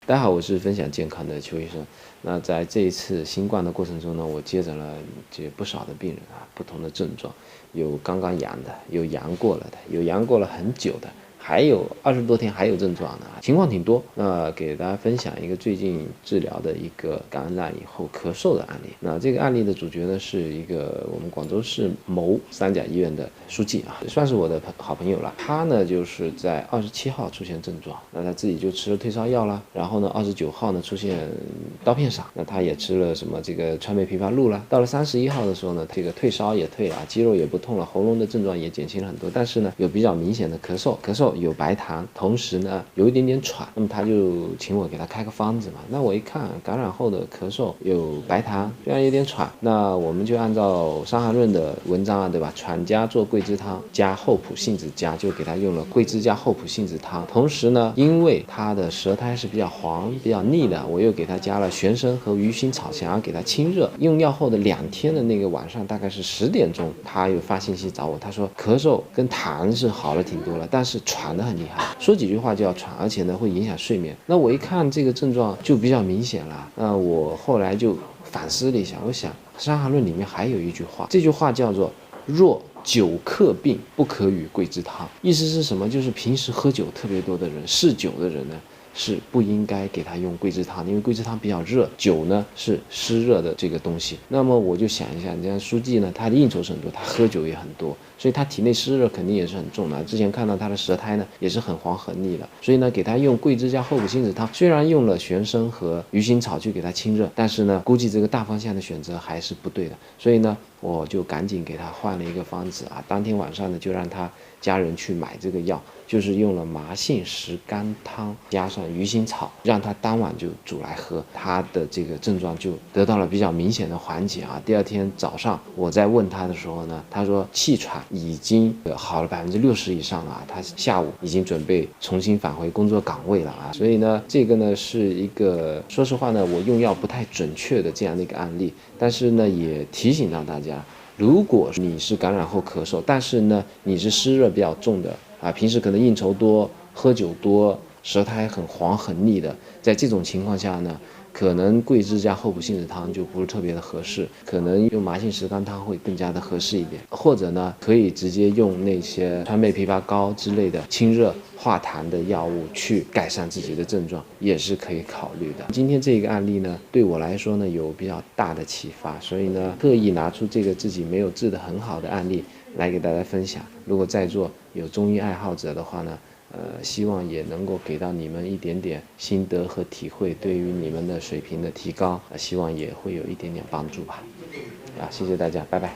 大家好，我是分享健康的邱医生。那在这一次新冠的过程中呢，我接诊了不少的病人啊，不同的症状，有刚刚阳的，有阳过了的，有阳过了很久的，还有20多天还有症状的啊，情况挺多。那给大家分享一个最近治疗的一个感染以后咳嗽的案例。那这个案例的主角呢，是一个我们广州市某三甲医院的书记啊，算是我的好朋友了。他呢就是在27号出现症状，那他自己就吃了退烧药啦，然后呢29号呢出现刀片嗓，那他也吃了什么这个川贝枇杷露啦。到了31号的时候呢，这个退烧也退了，肌肉也不痛了，喉咙的症状也减轻了很多，但是呢有比较明显的咳嗽有白痰，同时呢有一点点喘。那么他就请我给他开个方子嘛，那我一看感染后的咳嗽有白痰，虽然有点喘，那我们就按照《伤寒论》的文章啊，对吧？喘加做桂枝汤加厚朴杏子加，就给他用了桂枝加厚朴杏子汤。同时呢，因为他的舌苔是比较黄比较腻的，我又给他加了玄参和鱼腥草，想要给他清热。用药后的2天的那个晚上，大概是10点钟，他又发信息找我，他说咳嗽跟痰是好了挺多了，但是喘得很厉害，说几句话就要喘，而且呢会影响睡眠。那我一看这个症状就比较明显了，那我后来就反思了一下，我想《伤寒论》里面还有一句话，这句话叫做若久克病，不可与桂枝汤。意思是什么？就是平时喝酒特别多的人，嗜酒的人呢，是不应该给他用桂枝汤，因为桂枝汤比较热，酒呢是湿热的这个东西。那么我就想一下，人家书记呢，他的应酬是很多，他喝酒也很多，所以他体内湿热肯定也是很重的。之前看到他的舌苔呢也是很黄很腻的，所以呢给他用桂枝加厚朴杏子汤，虽然用了玄参和鱼腥草去给他清热，但是呢估计这个大方向的选择还是不对的，所以呢我就赶紧给他换了一个方子啊，当天晚上呢就让他家人去买这个药，就是用了麻杏石甘汤加上鱼腥草，让他当晚就煮来喝，他的这个症状就得到了比较明显的缓解啊。第二天早上我在问他的时候呢，他说气喘已经好了60%以上了啊，他下午已经准备重新返回工作岗位了啊。所以呢这个呢是一个说实话呢我用药不太准确的这样的一个案例，但是呢也提醒到大家，如果你是感染后咳嗽，但是呢你是湿热比较重的啊，平时可能应酬多喝酒多，舌苔很黄很腻的，在这种情况下呢，可能桂枝加厚朴杏子汤就不是特别的合适，可能用麻杏石甘汤会更加的合适一点，或者呢可以直接用那些川贝枇杷膏之类的清热化痰的药物去改善自己的症状，也是可以考虑的。今天这个案例呢对我来说呢有比较大的启发，所以呢特意拿出这个自己没有治得很好的案例来给大家分享。如果在座有中医爱好者的话呢，希望也能够给到你们一点点心得和体会，对于你们的水平的提高，希望也会有一点点帮助吧。谢谢大家，拜拜。